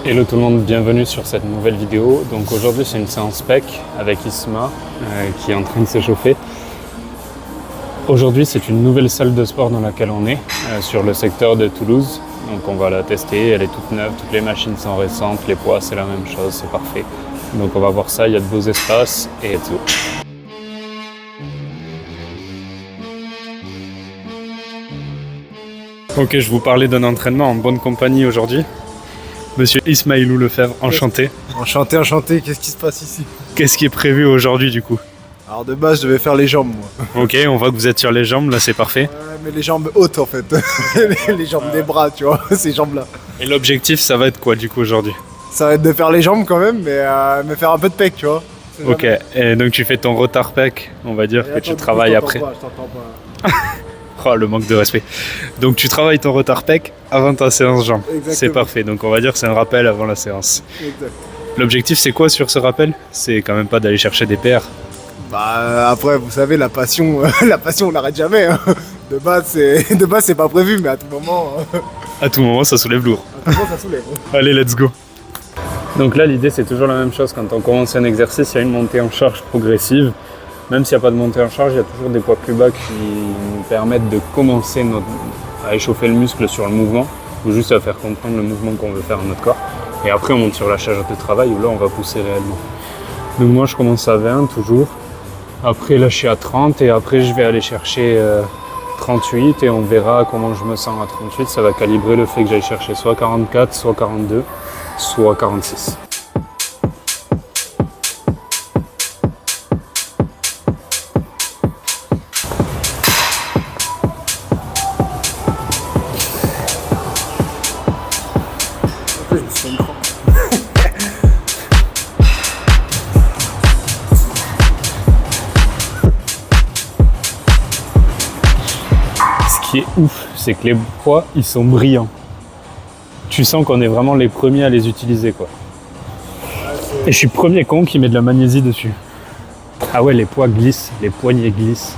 Hello tout le monde, bienvenue sur cette nouvelle vidéo. Donc aujourd'hui c'est une séance PEC avec Isma qui est en train de s'échauffer. Aujourd'hui c'est une nouvelle salle de sport dans laquelle on est, sur le secteur de Toulouse. Donc on va la tester, elle est toute neuve, toutes les machines sont récentes, les poids c'est la même chose, c'est parfait. Donc on va voir ça, il y a de beaux espaces et tout. Ok, je vous parlais d'un entraînement en bonne compagnie aujourd'hui. Monsieur Ismaïlou Lefebvre, enchanté. Enchanté, qu'est-ce qui se passe ici? Qu'est-ce qui est prévu aujourd'hui du coup? Alors de base, je devais faire les jambes, moi. Ok, on voit que vous êtes sur les jambes, là c'est parfait. Mais les jambes hautes en fait. Les jambes des bras, tu vois, ces jambes-là. Et l'objectif, ça va être quoi du coup aujourd'hui? Ça va être de faire les jambes quand même, mais faire un peu de pec, tu vois. Ok, et donc tu fais ton retard pec, on va dire que tu travailles après. Je t'entends pas. Oh, le manque de respect. Donc tu travailles ton retard pec avant ta séance jambes. Exactement. C'est parfait, donc on va dire que c'est un rappel avant la séance. Exact. L'objectif c'est quoi sur ce rappel? C'est quand même pas d'aller chercher des PR. Bah après, vous savez, la passion, on n'arrête jamais. Hein. De base, c'est pas prévu, mais à tout moment, À tout moment, ça soulève lourd. ça soulève. Allez, let's go. Donc là, l'idée, c'est toujours la même chose. Quand on commence un exercice, il y a une montée en charge progressive. Même s'il n'y a pas de montée en charge, il y a toujours des poids plus bas qui nous permettent de commencer à échauffer le muscle sur le mouvement, ou juste à faire comprendre le mouvement qu'on veut faire à notre corps. Et après, on monte sur la charge de travail, où là, on va pousser réellement. Donc moi, je commence à 20, toujours. Après, là, je suis à 30, et après, je vais aller chercher 38, et on verra comment je me sens à 38. Ça va calibrer le fait que j'aille chercher soit 44, soit 42, soit 46. Ce qui est ouf, c'est que les poids, ils sont brillants. Tu sens qu'on est vraiment les premiers à les utiliser, quoi. Et je suis le premier con qui met de la magnésie dessus. Ah ouais, les poids glissent, les poignets glissent.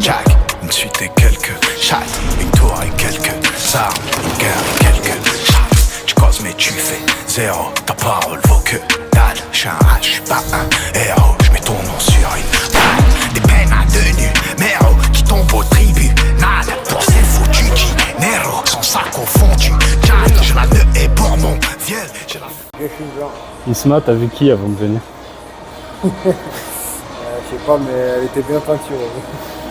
Jack, une suite et quelques chattes, une tour et quelques armes, une guerre et quelques chattes. Tu causes mais tu fais zéro, ta parole vaut que dalle. J'suis un rat, j'suis pas un héros, j'mets ton nom sur une balle. Des peines à deux numéros qui tombent au tribunal pour ces foutus dinero, son sac au fond du Jack. J'ai la nœud et pour mon vieux, j'ai la... Isma, t'as vu qui avant de venir? Je sais pas, mais elle était bien peinture.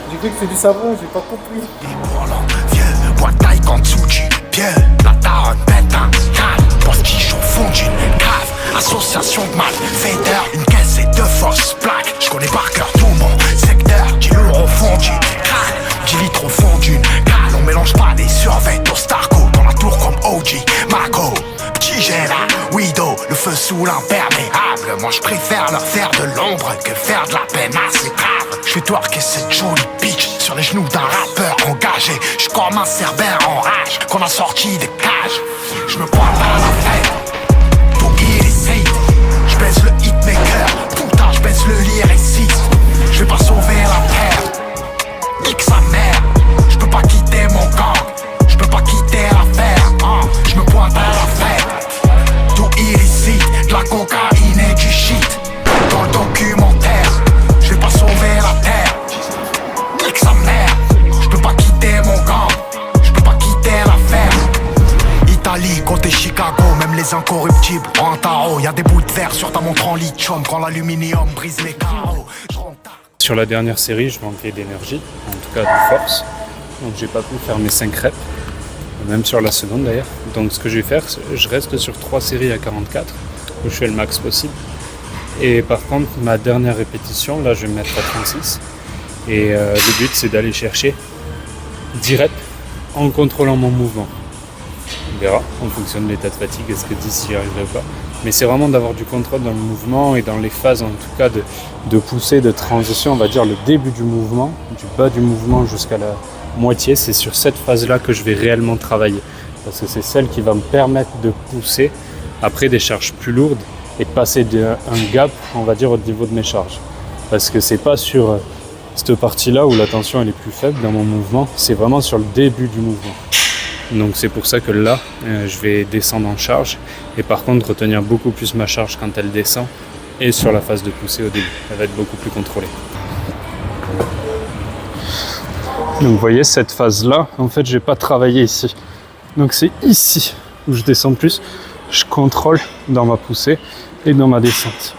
J'ai cru que c'est du savon, j'ai pas compris. Et pour l'envieux, bois taille qu'en dessous du pied. La daronne pète un câble, pour ce qui au fond d'une cave. Association de malfaiteurs, une caisse et deux fausses plaques. Je connais par cœur tout mon secteur, du lourd au fond du crâne, 10 litres au fond d'une cale. On mélange pas les survêts au Starco, dans la tour comme OG, Mako. Petit Gela, Widow, le feu sous l'imperméable. Moi je préfère leur faire de l'ombre que faire de la peine assez grave. Je vais twerker cette jolie bitch sur les genoux d'un rappeur engagé. Je suis comme un cerbère en rage qu'on a sorti des cages. Je me pointe à la fête, tout illicite. Je baisse le hitmaker, putain je baisse le lyriciste. Je vais pas sauver la terre, nique sa mère. Je peux pas quitter mon gang, je peux pas quitter l'affaire, hein. Je me pointe à la fête, tout illicite, de la cocaïne et du shit. Dans le documentaire, je vais pas sauver la terre, nique sa mère. Je peux pas quitter mon gang, je peux pas quitter l'affaire. Italie, côté Chicago, même les incorruptibles ont un tarot. Y'a des bouts de verre sur ta montre en lithium quand l'aluminium brise les carreaux. Sur la dernière série, je manquais d'énergie, en tout cas de force. Donc j'ai pas pu faire mes 5 reps, même sur la seconde d'ailleurs. Donc ce que je vais faire, je reste sur 3 séries à 44, où je fais le max possible. Et par contre, ma dernière répétition, là je vais me mettre à 36. Et le but c'est d'aller chercher 10 reps en contrôlant mon mouvement. On verra en fonction de l'état de fatigue, est-ce que 10 j'y arriverai ou pas. Mais c'est vraiment d'avoir du contrôle dans le mouvement et dans les phases en tout cas de poussée, de transition, on va dire le début du mouvement, du bas du mouvement jusqu'à la moitié. C'est sur cette phase-là que je vais réellement travailler. parce que c'est celle qui va me permettre de pousser après des charges plus lourdes et de passer un gap, on va dire, au niveau de mes charges. Parce que c'est pas sur cette partie-là où la tension elle est plus faible dans mon mouvement, c'est vraiment sur le début du mouvement. Donc c'est pour ça que là, je vais descendre en charge et par contre retenir beaucoup plus ma charge quand elle descend et sur la phase de poussée au début. Elle va être beaucoup plus contrôlée. Donc vous voyez cette phase-là, en fait je vais pas travailler ici. Donc c'est ici où je descends plus, je contrôle dans ma poussée et dans ma descente.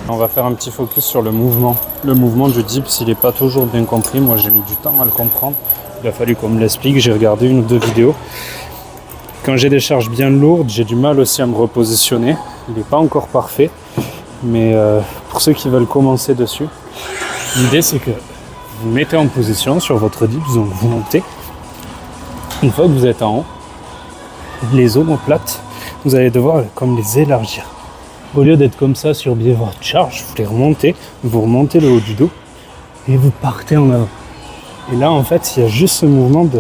On va faire un petit focus sur le mouvement. Le mouvement du dips, il n'est pas toujours bien compris. Moi, j'ai mis du temps à le comprendre. Il a fallu qu'on me l'explique. J'ai regardé une ou deux vidéos. Quand j'ai des charges bien lourdes, j'ai du mal aussi à me repositionner. Il n'est pas encore parfait. Mais pour ceux qui veulent commencer dessus, l'idée, c'est que vous mettez en position sur votre dips, donc vous montez. Une fois que vous êtes en haut, les omoplates, vous allez devoir comme les élargir. Au lieu d'être comme ça sur biais votre charge, vous les remontez, vous remontez le haut du dos et vous partez en avant. Et là, en fait, il y a juste ce mouvement de...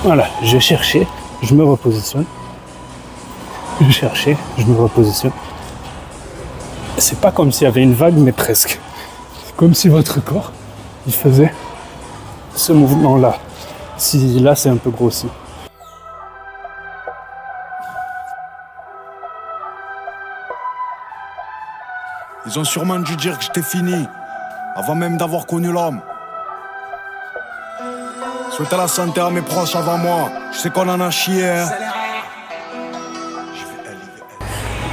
Voilà, je vais chercher, je me repositionne. Je cherchais, je me repositionne. C'est pas comme s'il y avait une vague, mais presque. C'est comme si votre corps, il faisait ce mouvement-là. Si là, c'est un peu grossi. Ils ont sûrement dû dire que j'étais fini, avant même d'avoir connu l'homme. Souhaiter la santé à mes proches avant moi, je sais qu'on en a chié. Hein.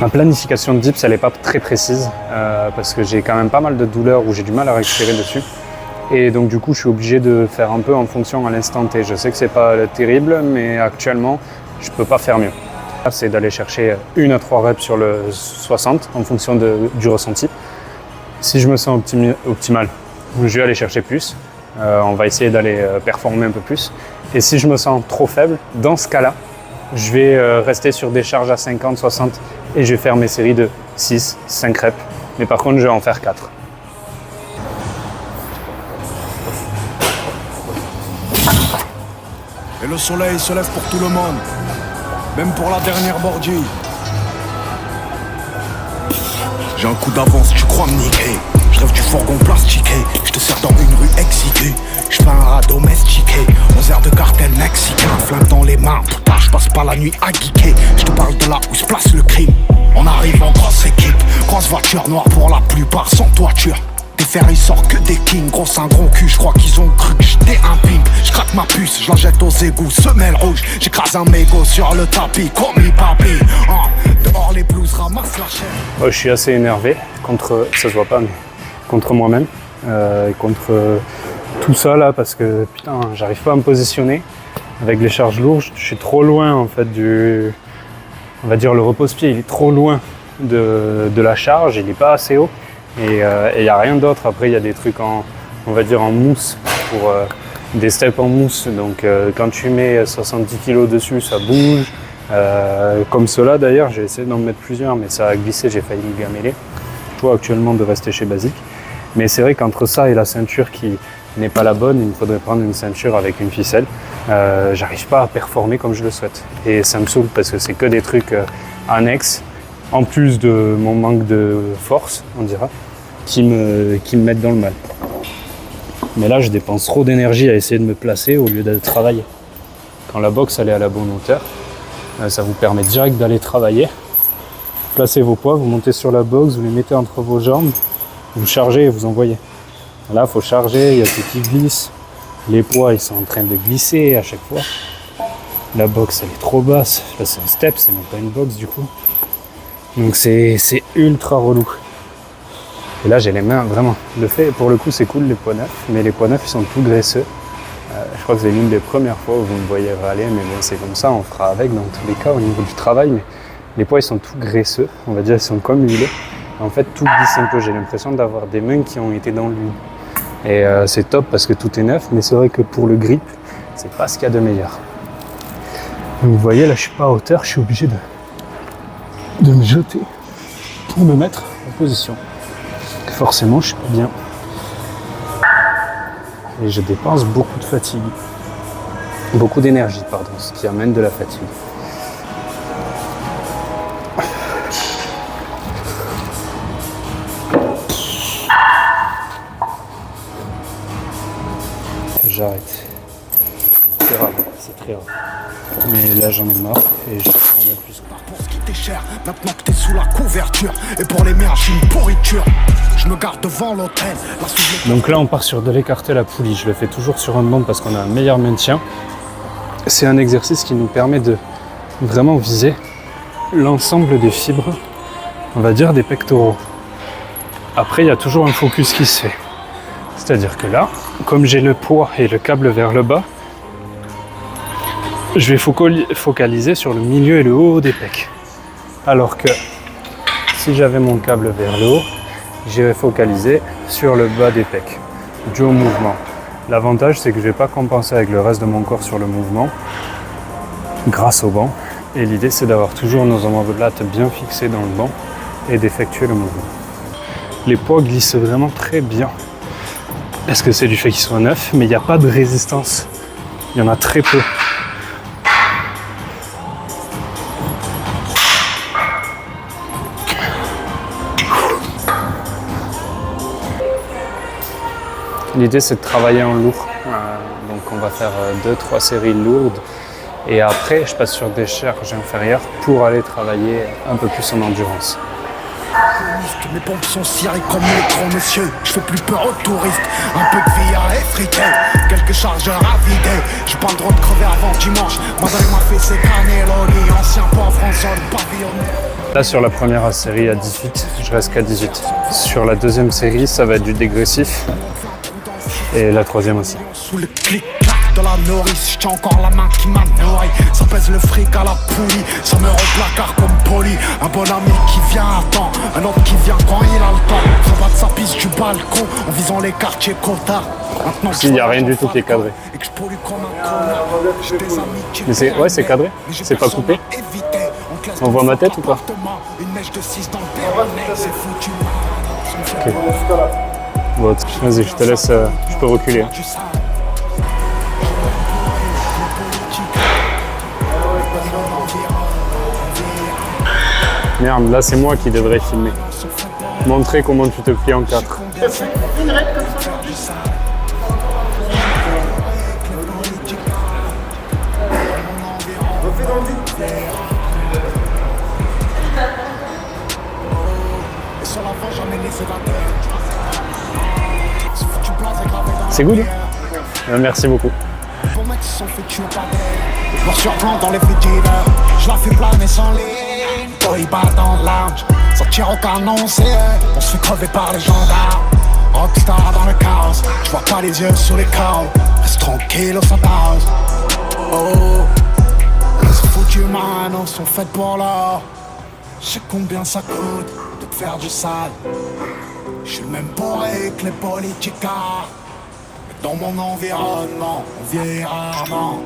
Ma planification de dips, elle n'est pas très précise, parce que j'ai quand même pas mal de douleurs où j'ai du mal à récupérer dessus. Et donc du coup, je suis obligé de faire un peu en fonction à l'instant T. Je sais que c'est pas terrible, mais actuellement, je peux pas faire mieux. C'est d'aller chercher 1 à 3 reps sur le 60 en fonction du ressenti. Si je me sens optimal, je vais aller chercher plus. On va essayer d'aller performer un peu plus. Et si je me sens trop faible, dans ce cas-là, je vais rester sur des charges à 50, 60 et je vais faire mes séries de 6, 5 reps. Mais par contre, je vais en faire 4. Et le soleil se lève pour tout le monde. Même pour la dernière bordille. J'ai un coup d'avance, tu crois me niquer. Je rêve du fourgon plastiqué. Je te sers dans une rue excitée. Je fais un rat domestiqué. 11 heures de cartel mexicain. Flingue dans les mains, putain, je passe pas la nuit à geeker. Je te parle de là où se place le crime. On arrive en grosse équipe. Grosse voiture noire pour la plupart sans toiture. Des fers ils sortent que des kings, gros c'est un gros cul, je crois qu'ils ont cru que j'étais un pimp. Je craque ma puce, je la jette aux égouts, semelle rouge. J'écrase un mégot sur le tapis, comme il papi. Dehors les blues ramassent la chaîne. Je suis assez énervé contre, ça se voit pas, mais contre moi-même, contre tout ça là, parce que putain, j'arrive pas à me positionner avec les charges lourdes. Je suis trop loin en fait du, on va dire le repose-pied, il est trop loin de la charge, il est pas assez haut. Et il n'y a rien d'autre. Après, il y a des trucs on va dire en mousse, pour des steps en mousse. Donc, quand tu mets 70 kg dessus, ça bouge. Comme cela d'ailleurs, j'ai essayé d'en mettre plusieurs, mais ça a glissé, j'ai failli me gameler. Je vois actuellement de rester chez Basic. Mais c'est vrai qu'entre ça et la ceinture qui n'est pas la bonne, il me faudrait prendre une ceinture avec une ficelle. J'arrive pas à performer comme je le souhaite. Et ça me saoule parce que c'est que des trucs annexes, en plus de mon manque de force, on dira, qui me mettent dans le mal. Mais là, je dépense trop d'énergie à essayer de me placer au lieu de travailler. Quand la boxe elle est à la bonne hauteur, ça vous permet direct d'aller travailler. Placez vos poids, vous montez sur la boxe, vous les mettez entre vos jambes, vous chargez et vous envoyez. Là, il faut charger, il y a tout qui glisse. Les poids, ils sont en train de glisser à chaque fois. La boxe, elle est trop basse. Là, c'est un step, c'est même pas une boxe du coup. Donc c'est ultra relou. Et là j'ai les mains vraiment. Le fait, pour le coup c'est cool les poids neufs, mais les poids neufs ils sont tout graisseux. Je crois que c'est l'une des premières fois où vous me voyez râler, mais bon c'est comme ça, on fera avec dans tous les cas au niveau du travail. Mais les poids ils sont tout graisseux, on va dire ils sont comme huilés. En fait tout glisse un peu, j'ai l'impression d'avoir des mains qui ont été dans l'huile. Et c'est top parce que tout est neuf, mais c'est vrai que pour le grip, c'est pas ce qu'il y a de meilleur. Donc vous voyez là je suis pas à hauteur, je suis obligé de me jeter pour me mettre en position. Forcément je suis pas bien. Et je dépense beaucoup de fatigue. Beaucoup d'énergie, pardon, ce qui amène de la fatigue. J'arrête. C'est rare, c'est très rare. Mais là j'en ai marre et je prends même plus. Pour ce qui t'est cher, maintenant que t'es sous la couverture. Et pour les miens, j'ai une pourriture. Je me garde devant l'hôtel. Donc là on part sur de l'écarté à la poulie. Je le fais toujours sur un banc parce qu'on a un meilleur maintien. C'est un exercice qui nous permet de vraiment viser l'ensemble des fibres, on va dire des pectoraux. Après il y a toujours un focus qui se fait. C'est-à-dire que là, comme j'ai le poids et le câble vers le bas, je vais focaliser sur le milieu et le haut des pecs. Alors que si j'avais mon câble vers le haut, j'irais focaliser sur le bas des pecs, dû au mouvement. L'avantage, c'est que je ne vais pas compenser avec le reste de mon corps sur le mouvement, grâce au banc. Et l'idée, c'est d'avoir toujours nos omoplates bien fixées dans le banc et d'effectuer le mouvement. Les poids glissent vraiment très bien. Est-ce que c'est du fait qu'ils soient neufs? Mais il n'y a pas de résistance. Il y en a très peu. L'idée c'est de travailler en lourd, donc on va faire 2-3 séries lourdes et après je passe sur des charges inférieures pour aller travailler un peu plus en endurance. Mes pompes sont cirées comme métro, monsieur. Je fais plus peur aux touristes. Un peu de vie à effriter, quelques chargeurs à vider. J'ai pas le droit de crever avant dimanche. Madame m'a fait ses cannelloni, ancien port français, pavillonnaire. Là sur la première série à 18, je reste qu'à 18. Sur la deuxième série, ça va être du dégressif. Et la troisième aussi. Sous le clic-clac de la nourrice, je tiens encore la main qui m'a nourri. Ça pèse le fric à la poulie, ça me rend placard comme poli. Un bon ami qui vient à temps, un autre qui vient quand il a le temps. Ça va de sa piste du balcon, en visant les quartiers Cotard. Il n'y a rien du tout qui est cadré. Mais c'est cadré, c'est pas coupé. On voit ma tête ou pas? Ok. Bon, vas-y, je te laisse, je peux reculer. Merde, là c'est moi qui devrais filmer. Montrer comment tu te plies en quatre. Une raide comme ça aujourd'hui. C'est good, hein? Merci beaucoup. Noir sur blanc dans les frigidaires, je la fais planer sans ligne. Boy bat dans le lounge, sortir au canon c'est on se fait crever par les gendarmes. Rockstar dans le chaos, je vois pas les yeux sur les chaos. Reste tranquille au Santaos. Oh, les foutus manos sont faites pour l'or. Je sais combien ça coûte de te faire du sale. Je suis le même bourré que les politicards. Dans mon environnement, on vieillit rarement.